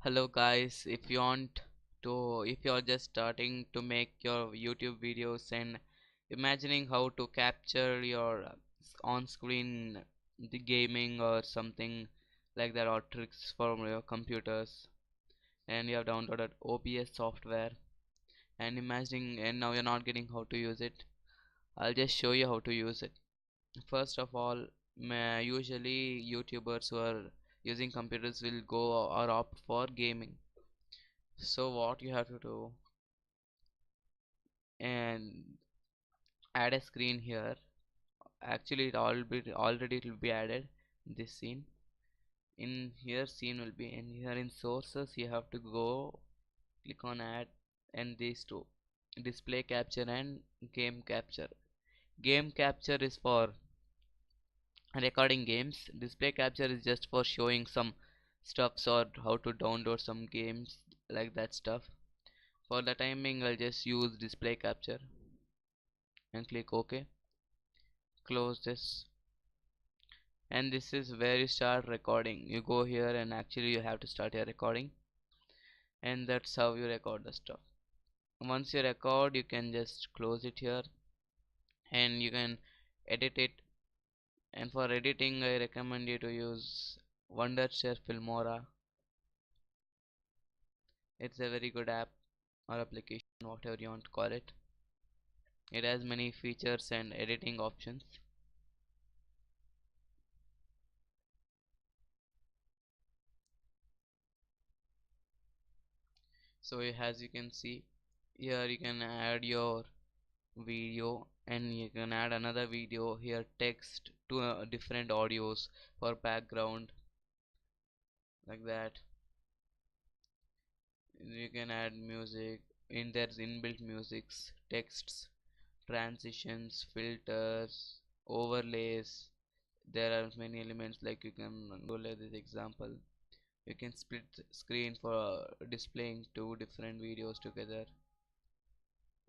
Hello guys, if you're just starting to make your YouTube videos and imagining how to capture your on screen the gaming or something like that, or tricks from your computers, and you have downloaded OBS software and imagining, and now you're not getting how to use it, I'll just show you how to use it. First of all, usually YouTubers who are using computers will go or opt for gaming. So what you have to do, and add a screen here. Actually already it will be added this scene. In here scene will be in here. In sources you have to go, click on add, and these two, display capture and game capture. Game capture is for recording games. Display capture is just for showing some stuffs or how to download some games, like that stuff. For the timing I'll just use display capture and click OK. Close this, and this is where you start recording. You go here and actually you have to start your recording, and that's how you record the stuff. Once you record, you can just close it here and you can edit it. And for editing I recommend you to use Wondershare Filmora. It's a very good app or application, whatever you want to call it. It has many features and editing options. So as you can see here, you can add your video, and you can add another video here, text to different audios for background, like that. You can add music in, there's inbuilt musics, texts, transitions, filters, overlays. There are many elements, like you can overlay this example. You can split screen for displaying two different videos together,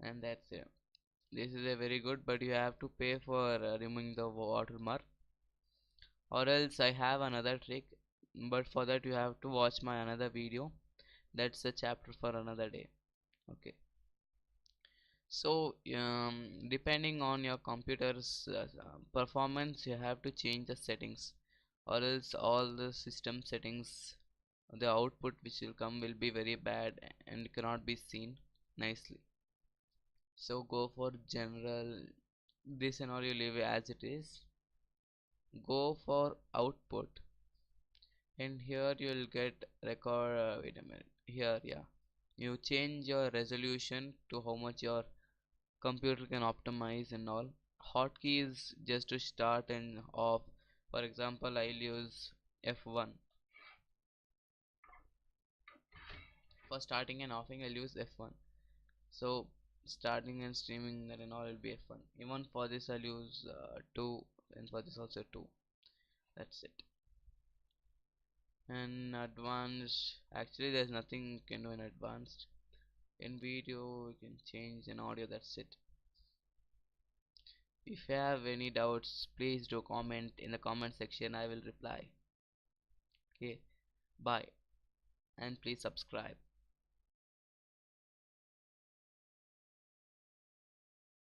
and that's it. This is a very good, but you have to pay for removing the watermark, or else I have another trick, but for that you have to watch my another video. That's a chapter for another day. Okay. So depending on your computer's performance, you have to change the settings, or else all the system settings, the output which will come will be very bad and cannot be seen nicely. So go for general, this scenario leave as it is. Go for output, and here you will get record, wait a minute, here, yeah, you change your resolution to how much your computer can optimize and all. Hotkeys just to start and off. For example, I'll use F1 for starting and offing. I'll use F1. So starting and streaming that and all will be F1. Even for this I'll use 2, and for this also 2. That's it. And advanced, actually there's nothing you can do in advanced. In video you can change, in audio, that's it. If you have any doubts, please do comment in the comment section. I will reply. Okay, bye, and please subscribe.